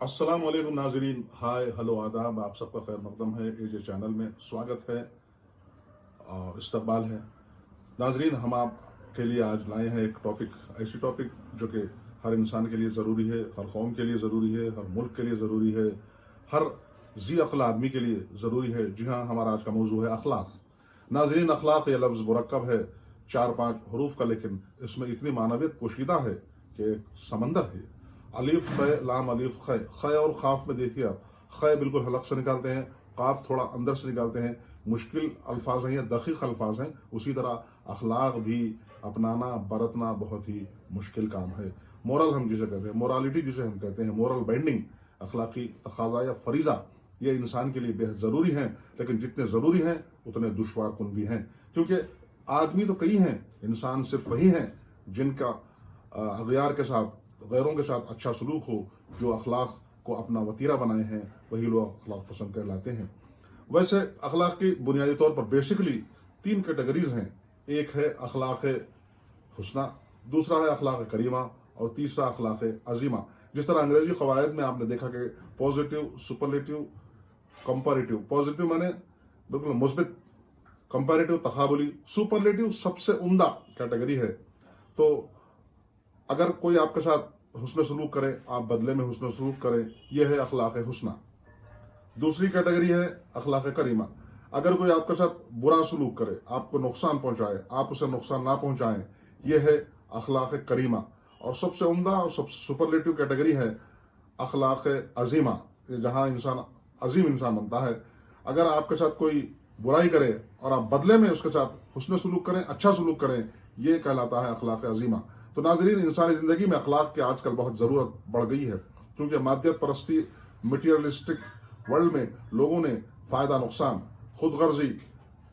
अस्सलाम वालेकुम नाजरीन, हाय हेलो आदाब, आप सबका खैर मकदम है। एजे चैनल में स्वागत है और इस्तकबाल है। नाजरीन, हम आपके लिए आज लाए हैं एक टॉपिक, ऐसी टॉपिक जो कि हर इंसान के लिए ज़रूरी है, हर कौम के लिए ज़रूरी है, हर मुल्क के लिए ज़रूरी है, हर जी अक्ल आदमी के लिए ज़रूरी है। जी हाँ, हमारा आज का मौजू है अखलाक। नाजरीन, अखलाक ये लफ्ज़ मुरक्कब है 4-5 हरूफ का, लेकिन इसमें इतनी मानवियत पोशीदा है कि एक समंदर है। अलिफ ख लाम अलिफ ख, ख और खाफ में देखिए आप, ख बिल्कुल हलक से निकालते हैं, काफ थोड़ा अंदर से निकालते हैं। मुश्किल अल्फाज हैं या दकीक अल्फाज हैं। उसी तरह अखलाक भी अपनाना बरतना बहुत ही मुश्किल काम है। मोरल हम जिसे कहते हैं, मोरालिटी जिसे हम कहते हैं, मोरल बेंडिंग, अखलाकी तकाजा या फरीज़ा, ये इंसान के लिए बेहद ज़रूरी हैं। लेकिन जितने ज़रूरी हैं उतने दुश्वार कुन भी हैं, क्योंकि आदमी तो कई हैं, इंसान सिर्फ वही हैं जिनका अगयार के साथ, गैरों के साथ अच्छा सलूक हो, जो अखलाक को अपना वतीरा बनाए हैं, वही लोग अखलाक पसंद कहलाते हैं। वैसे अखलाक की बुनियादी तौर पर बेसिकली 3 कैटेगरीज हैं। एक है अखलाक हुस्ना, दूसरा है अखलाक करीमा और तीसरा अखलाक अजीमा। जिस तरह अंग्रेजी क़वायद में आपने देखा कि पॉजिटिव, सुपरलेटिव, कंपैरेटिव। पॉजिटिव माने बिल्कुल मुस्बित, कंपैरेटिव तकाबुली, सुपरलेटिव सबसे उम्दा कैटेगरी है। तो अगर कोई आपके साथ हुस्न सलूक करे, आप बदले में हुस्न सलूक करें, यह है अखलाक हुस्ना। दूसरी कैटेगरी है अखलाक करीमा। अगर कोई आपके साथ बुरा सलूक करे, आपको नुकसान पहुंचाए, आप उसे नुकसान ना पहुंचाएं, यह है अखलाक करीमा। और सबसे उम्दा और सबसे सुपरलेटिव कैटेगरी है अखलाक अजीमा, जहां इंसान अजीम इंसान बनता है। अगर आपके साथ कोई बुराई करे और आप बदले में उसके साथ हुस्न सलूक करें, अच्छा सलूक करें, यह कहलाता है अखलाक अजीमा। तो नाजरीन, इंसानी ज़िंदगी में अखलाक की आजकल बहुत ज़रूरत बढ़ गई है, क्योंकि मादियत परस्ती, मटीरियलिस्टिक वर्ल्ड में लोगों ने फ़ायदा नुकसान, खुद गर्जी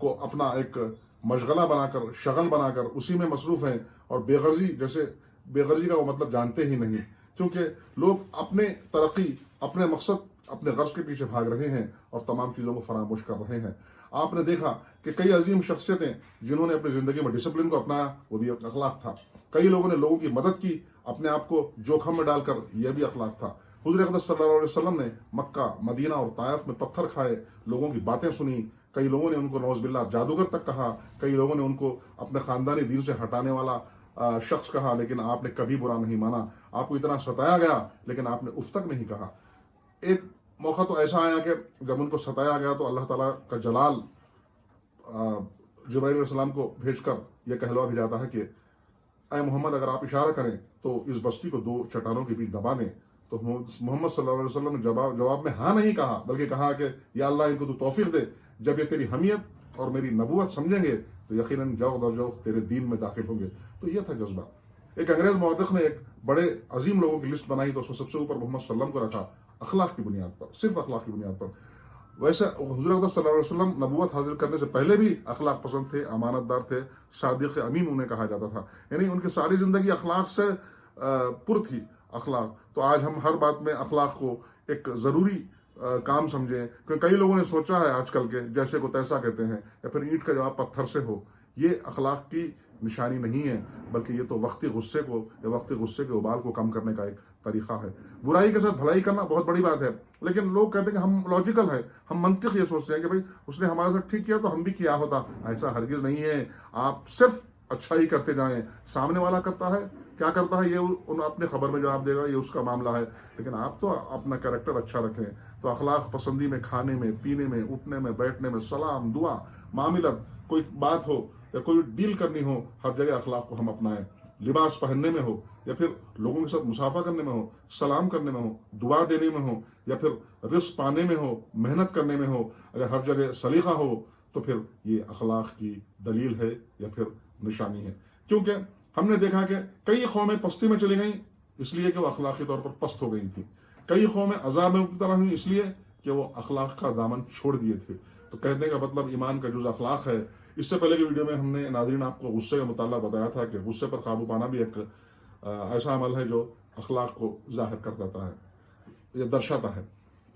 को अपना एक मशगला बनाकर, शगल बनाकर उसी में मसरूफ़ हैं। और बेगर्जी, जैसे बेगर्जी का वो मतलब जानते ही नहीं, क्योंकि लोग अपने तरक्की, अपने मकसद, अपने गर्ज के पीछे भाग रहे हैं और तमाम चीज़ों को फरामोश कर रहे हैं। आपने देखा कि कई अजीम शख्सियतें जिन्होंने अपनी ज़िंदगी में डिसिप्लिन को अपनाया, वो भी एक अखलाक था। कई लोगों ने लोगों की मदद की, अपने आप को जोखम में डालकर, यह भी अखलाक था। हुज़ूर अक़दस सल्लल्लाहु अलैहि वसल्लम ने मक्का, मदीना और ताइफ में पत्थर खाए, लोगों की बातें सुनी। कई लोगों ने उनको नौज़बिल्लाह जादूगर तक कहा, कई लोगों ने उनको अपने ख़ानदानी दीन से हटाने वाला शख्स कहा, लेकिन आपने कभी बुरा नहीं माना। आपको इतना सताया गया, लेकिन आपने उफ तक नहीं कहा। एक मौका तो ऐसा आया कि जब उनको सताया गया तो अल्लाह ताला का जलाल जिब्राइल अलैहिस्सलाम को भेजकर यह कहलवा भी जाता है कि ऐ मोहम्मद, अगर आप इशारा करें तो इस बस्ती को 2 चट्टानों के बीच दबा दें। तो मोहम्मद सल्लल्लाहु अलैहि वसल्लम ने जवाब में हाँ नहीं कहा, बल्कि कहा कि या अल्लाह, इनको तू तौफीक दे। जब ये तेरी हमियत और मेरी नबूवत समझेंगे तो यकीनन जौक दर जौक तेरे दीन में दाखिल होंगे। तो यह था जज्बा। एक अंग्रेज मौरख ने एक बड़े अजीम लोगों की लिस्ट बनाई, तो उसमें सबसे ऊपर मोहम्मद सल्लम को रखा, अखलाक की बुनियाद पर, सिर्फ अखलाक की बुनियाद पर। वैसे हुज़ूर अक़दस सल्लल्लाहु अलैहि वसल्लम नबूवत हासिल करने से पहले भी अखलाक पसंद थे, अमानतदार थे, सादिक़ अमीन उन्हें कहा जाता था। यानी उनकी सारी ज़िंदगी अखलाक से पुर थी। अखलाक तो आज हम हर बात में अखलाक को एक ज़रूरी काम समझें, क्योंकि कई लोगों ने सोचा है आजकल के, जैसे को तैसा कहते हैं, या फिर ईंट का जवाब पत्थर से हो। ये अखलाक की निशानी नहीं है, बल्कि ये तो वक्ती गुस्से को या वक्ती गुस्से के उबाल को कम करने का एक तरीका है। बुराई के साथ भलाई करना बहुत बड़ी बात है, लेकिन लोग कहते हैं कि हम लॉजिकल है, हम मंतिक ये सोचते हैं कि भाई उसने हमारे साथ ठीक किया तो हम भी किया होता। ऐसा हरगिज नहीं है। आप सिर्फ अच्छा ही करते जाएं, सामने वाला करता है क्या करता है ये उन अपने खबर में जवाब देगा, ये उसका मामला है, लेकिन आप तो अपना कैरेक्टर अच्छा रखें। तो अखलाक पसंदी में, खाने में, पीने में, उठने में, बैठने में, सलाम, दुआ, मामिलत, कोई बात हो या कोई डील करनी हो, हर जगह अखलाक को हम अपनाएं। लिबास पहनने में हो या फिर लोगों के साथ मुसाफा करने में हो, सलाम करने में हो, दुआ देने में हो, या फिर रिस्क पाने में हो, मेहनत करने में हो, अगर हर जगह सलीका हो तो फिर ये अखलाक की दलील है या फिर निशानी है। क्योंकि हमने देखा कि कई कौमें पस्ती में चली गईं इसलिए कि वो अखलाकी तौर पर पस्त हो गई थी। कई कौमें अज़ाब में मुब्तला हुई इसलिए कि वो अखलाक का दामन छोड़ दिए थे। तो कहने का मतलब ईमान का जुज़ अखलाक है। इससे पहले की वीडियो में हमने नाज़रीन आपको गुस्से का मुताला बताया था कि गुस्से पर काबू पाना भी एक ऐसा अमल है जो अखलाक को ज़ाहिर कर देता है, ये दर्शाता है।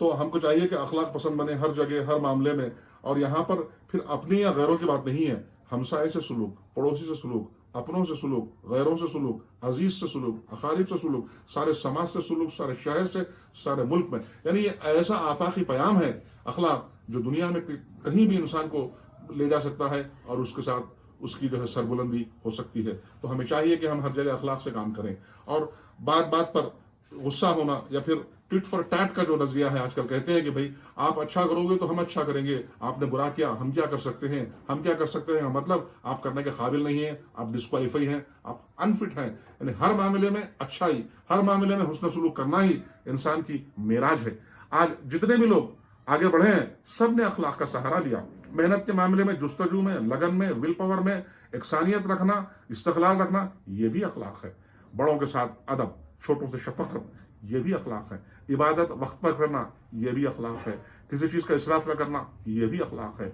तो हमको चाहिए कि अखलाक पसंद बने हर जगह, हर मामले में। और यहाँ पर फिर अपनी या गैरों की बात नहीं है, हमसाए से सलूक, पड़ोसी से सलूक, अपनों से सलूक, गैरों से सलूक, अजीज से सलूक, अकारीब से सलूक, सारे समाज से सलूक, सारे शहर से, सारे मुल्क में। यानी ये ऐसा आफाकी प्याम है अखलाक जो दुनिया में कहीं भी इंसान को ले जा सकता है और उसके साथ उसकी जो है सरबुलंदी हो सकती है। तो हमें चाहिए कि हम हर जगह अखलाक से काम करें और बात बात पर गुस्सा होना या फिर टिट फॉर टैट का जो नजरिया है आजकल, कहते हैं कि भाई आप अच्छा करोगे तो हम अच्छा करेंगे, आपने बुरा किया हम क्या कर सकते हैं, हम क्या कर सकते हैं, मतलब आप करने के काबिल नहीं है, आप डिस्क्वालीफाई हैं, आप अनफिट हैं। यानी हर मामले में अच्छाई, हर मामले में हुस्न सलूक करना ही इंसान की मेराज है। आज जितने भी लोग आगे बढ़े हैं सब ने अखलाक का सहारा लिया। मेहनत के मामले में, जुस्तजू में, लगन में, विल पावर में एकसानियत रखना, इस्तक़लाल रखना, ये भी अखलाक है। बड़ों के साथ अदब, छोटों से शफकत, ये भी अखलाक है। इबादत वक्त पर करना, ये भी अखलाक है। किसी चीज़ का इसराफ न करना, ये भी अखलाक है।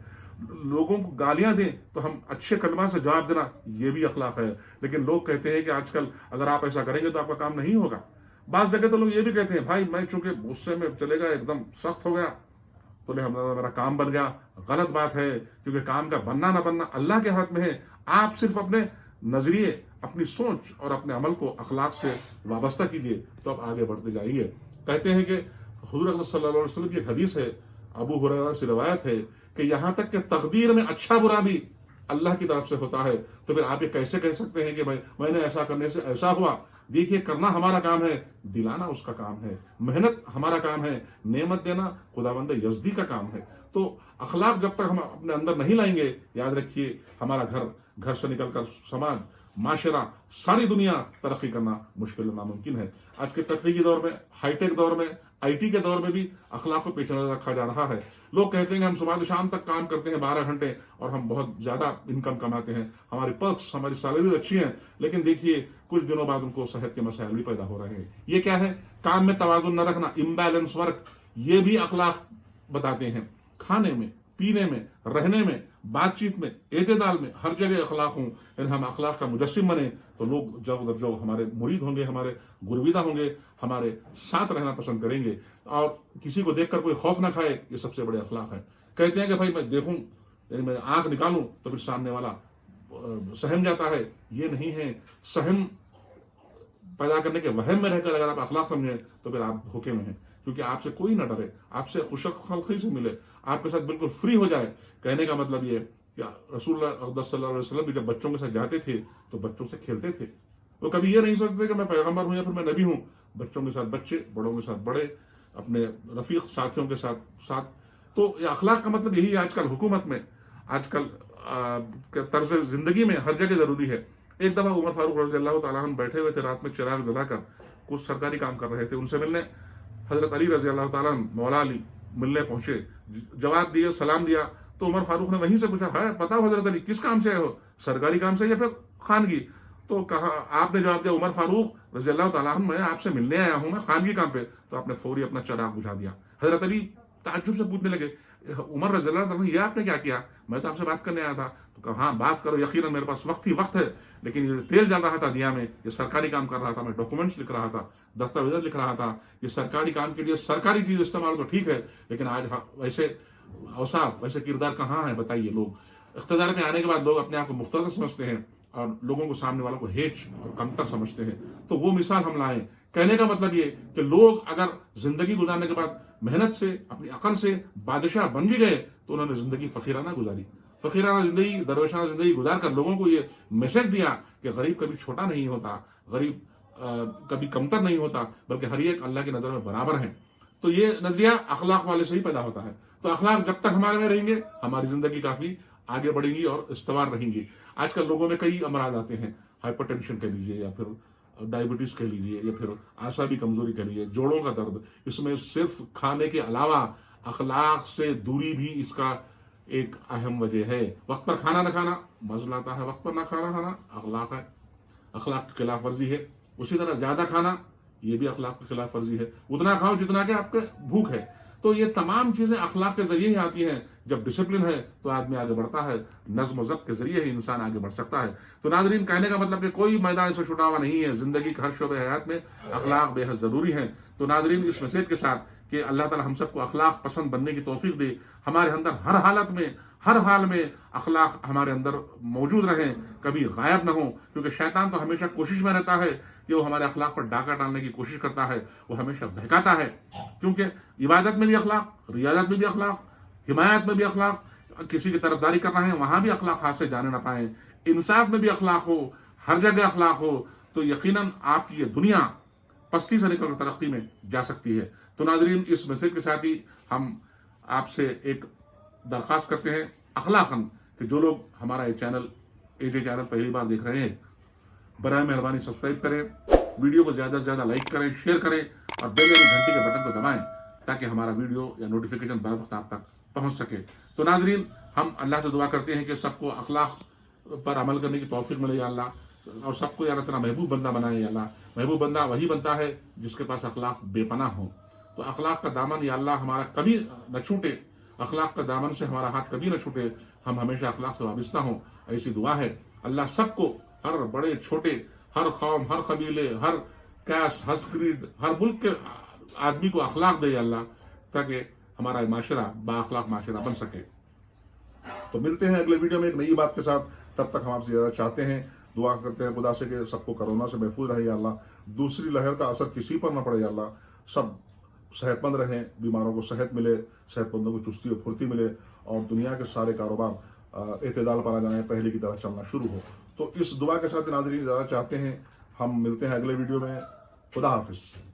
लोगों को गालियां दें तो हम अच्छे कलमा से जवाब देना, ये भी अखलाक है। लेकिन लोग कहते हैं कि आजकल अगर आप ऐसा करेंगे तो आपका काम नहीं होगा। बाज़ जगह तो लोग ये भी कहते हैं भाई मैं चूंकि गुस्से में चले गया, एकदम सख्त हो गया तो मेरा काम बन गया। गलत बात है, क्योंकि काम का बनना ना बनना अल्लाह के हाथ में है। आप सिर्फ अपने नजरिए, अपनी सोच और अपने अमल को अखलाक से वाबस्ता कीजिए तो आप आगे बढ़ते जाइए। कहते हैं कि हुज़ूर अक़रम सल्लल्लाहु अलैहि वसल्लम की एक हदीस है, अबू हुरैरा से रिवायत है कि यहाँ तक कि तकदीर में अच्छा बुरा भी अल्लाह की तरफ से होता है। तो फिर आप ये कैसे कह सकते हैं कि भाई मैंने ऐसा करने से ऐसा हुआ। देखिए, करना हमारा काम है, दिलाना उसका काम है, मेहनत हमारा काम है, नेमत देना खुदावंद यज़दी का काम है। तो अखलाक जब तक हम अपने अंदर नहीं लाएंगे, याद रखिए हमारा घर से निकलकर समाज, माशरा, सारी दुनिया तरक्की करना मुश्किल नामुमकिन है। आज के तकनीकी दौर में, हाईटेक दौर में, IT के दौर में भी अखलाक को पेश नजर रखा जा रहा है। लोग कहते हैं कि हम सुबह से शाम तक काम करते हैं 12 घंटे और हम बहुत ज्यादा इनकम कमाते हैं, हमारी पर्क्स, हमारी सैलरीज अच्छी हैं, लेकिन देखिए कुछ दिनों बाद उनको सेहत के मसाइल भी पैदा हो रहे हैं। ये क्या है? काम में तवाज़ुन न रखना, इम्बैलेंस वर्क, ये भी अखलाक बताते हैं। खाने में, पीने में, रहने में, बातचीत में, एतदाल में, हर जगह अखलाक हों। यानी हम अखलाक का मुजस्सिम बने तो लोग जब दर जब हमारे मुरीद होंगे, हमारे गुरविदा होंगे, हमारे साथ रहना पसंद करेंगे और किसी को देखकर कोई खौफ ना खाए। ये सबसे बड़े अखलाक है। कहते हैं कि भाई मैं देखूं, यानी मैं आंख निकालूं तो फिर सामने वाला सहम जाता है। ये नहीं है। सहम पैदा करने के वहम में रहकर अगर आप अखलाक समझें तो फिर आप धोखे में हैं, क्योंकि आपसे कोई ना डरे, आपसे खुशखल्क़ी से मिले, आपके साथ बिल्कुल फ्री हो जाए। कहने का मतलब ये कि रसूलुल्लाह सल्लल्लाहु अलैहि वसल्लम भी जब बच्चों के साथ जाते थे तो बच्चों से खेलते थे। वो कभी ये नहीं सोचते कि मैं पैगंबर हूं या फिर मैं नबी हूं। बच्चों के साथ बच्चे, बड़ों के साथ बड़े, अपने रफीक साथियों के साथ। तो ये अखलाक का मतलब यही है। आजकल हुकूमत में, आजकल तर्ज जिंदगी में हर जगह जरूरी है। एक दफा उमर फारूक रज़ियल्लाहु ताला अन्हु बैठे हुए थे, रात में चिराग जलाकर कुछ सरकारी काम कर रहे थे। उनसे मिलने हजरत अली रज़ियल्लाहु ताला अन्हु, मौला अली मिलने पहुंचे, जवाब दिए, सलाम दिया। तो उमर फारूक ने वहीं से पूछा, है पता हो हजरत अली किस काम से आए हो, सरकारी काम से या फिर खानगी? तो कहा, आपने जवाब दिया, उमर फारूक रज़ियल्लाहु ताला अन्हु मैं आपसे मिलने आया हूं, मैं खानगी काम पे। तो आपने फौरी अपना चिराग बुझा दिया। हजरत अली ताज्जुब से पूछने लगे, उमर रज़ियल्लाहु ताला अन्हु ये आपने क्या किया? मैं तो आपसे बात करने आया था। तो कहा, हाँ बात करो, यकीनन मेरे पास वक्त ही वक्त है, लेकिन ये तेल जल रहा था दिया में, ये सरकारी काम कर रहा था, मैं डॉक्यूमेंट्स लिख रहा था, दस्तावेज लिख रहा था। ये सरकारी काम के लिए सरकारी चीज इस्तेमाल तो ठीक है, लेकिन आज वैसे औसाफ, वैसे किरदार कहाँ है बताइए। लोग इख्तियार में आने के बाद लोग अपने आप को मुख्तदर समझते हैं और लोगों को, सामने वालों को हेच और कमतर समझते हैं। तो वो मिसाल हम लाएं। कहने का मतलब ये कि लोग अगर जिंदगी गुजारने के बाद मेहनत से, अपनी अकल से बादशाह बन भी गए तो उन्होंने जिंदगी फकीराना गुजारी, फकीराना जिंदगी, दरवेशाना जिंदगी गुजार कर लोगों को ये मैसेज दिया कि गरीब कभी छोटा नहीं होता, गरीब कभी कमतर नहीं होता, बल्कि हर एक अल्लाह की नज़र में बराबर हैं। तो ये नजरिया अखलाक वाले से ही पैदा होता है। तो अखलाक जब तक हमारे में रहेंगे, हमारी जिंदगी काफी आगे बढ़ेगी और इस्तवार रहेंगी। आजकल लोगों में कई अमराज आते हैं, हाइपरटेंशन कह लीजिए या फिर डायबिटीज कह लीजिए या फिर आसाबी कमजोरी कह लीजिए, जोड़ों का दर्द। इसमें सिर्फ खाने के अलावा अखलाक से दूरी भी इसका एक अहम वजह है। वक्त पर खाना न खाना मज़ा आता है, वक्त पर ना खाना अखलाक है, अखलाक की खिलाफ वर्जी है। उसी तरह ज्यादा खाना, ये भी अखलाक की खिलाफ वर्जी है। उतना खाओ जितना कि आपके भूख है। तो ये तमाम चीजें अखलाक के जरिए ही आती हैं। जब डिसिप्लिन है तो आदमी आगे बढ़ता है, नज्म ज़ब्त के जरिए ही इंसान आगे बढ़ सकता है। तो नाज़रीन, कहने का मतलब कि कोई मैदान इसमें छुटा हुआ नहीं है। जिंदगी के हर शोबे हयात में अखलाक बेहद जरूरी है। तो नाज़रीन, इस मैसेज के साथ کہ اللہ تعالی ہم سب کو اخلاق پسند بننے کی توفیق دے، ہمارے اندر ہر حالت میں ہر حال میں اخلاق ہمارے اندر موجود رہیں، کبھی غائب نہ ہوں، کیونکہ شیطان تو ہمیشہ کوشش میں رہتا ہے کہ وہ ہمارے اخلاق پر ڈاکہ ڈالنے کی کوشش کرتا ہے، وہ ہمیشہ بہکاتا ہے، کیونکہ عبادت میں بھی اخلاق، ریاضت میں بھی اخلاق، حمایت میں بھی اخلاق، کسی کی طرفداری کر رہے ہیں وہاں بھی اخلاق ہاتھ سے جانے نہ پائیں، انصاف میں بھی اخلاق ہو، ہر جگہ اخلاق ہو، تو یقیناً آپ کی یہ دنیا پستی سے نکل کر ترقی میں جا سکتی ہے۔ تو ناظرین، اس میسج کے ساتھ ہی ہم آپ سے ایک درخواست کرتے ہیں اخلاقاً کہ جو لوگ ہمارا یہ چینل AJ چینل پہلی بار دیکھ رہے ہیں، برائے مہربانی سبسکرائب کریں، ویڈیو کو زیادہ سے زیادہ لائک کریں، شیئر کریں اور بیل یا گھنٹی کے بٹن کو دبائیں تاکہ ہمارا ویڈیو یا نوٹیفیکیشن بر وقت آپ تک پہنچ سکے۔ تو ناظرین، ہم اللہ سے دعا کرتے ہیں کہ سب کو اخلاق پر عمل کرنے کی توفیق ملے یا اللہ، اور سب کو یا اللہ تعالیٰ محبوب بندہ بنائے یا اللہ۔ محبوب بندہ وہی بنتا ہے جس کے پاس اخلاق بے پناہ ہوں۔ تو اخلاق کا دامن یا اللہ ہمارا کبھی نہ چھوٹے، اخلاق کا دامن سے ہمارا ہاتھ کبھی نہ چھوٹے، ہم ہمیشہ اخلاق سے وابستہ ہوں، ایسی دعا ہے۔ اللہ سب کو، ہر بڑے چھوٹے، ہر قوم، ہر قبیلے، ہر کاسٹ، ہر کریڈ، ہر ملک کے آدمی کو اخلاق دے یا اللہ، تاکہ ہمارا معاشرہ با اخلاق معاشرہ بن سکے۔ تو ملتے ہیں اگلے ویڈیو میں ایک نئی بات کے ساتھ، تب تک ہم آپ سے زیادہ چاہتے ہیں، دعا کرتے ہیں خدا سے کہ سب کو کرونا سے محفوظ رہے یا اللہ، دوسری لہر کا اثر کسی پر نہ پڑے یا اللہ، سب صحت مند رہیں، بیماروں کو صحت ملے، صحت مندوں کو چستی و پھرتی ملے، اور دنیا کے سارے کاروبار اعتدال پر آ جائیں، پہلے کی طرح چلنا شروع ہو۔ تو اس دعا کے ساتھ ناظرین زیادہ چاہتے ہیں، ہم ملتے ہیں اگلے ویڈیو میں۔ خدا حافظ۔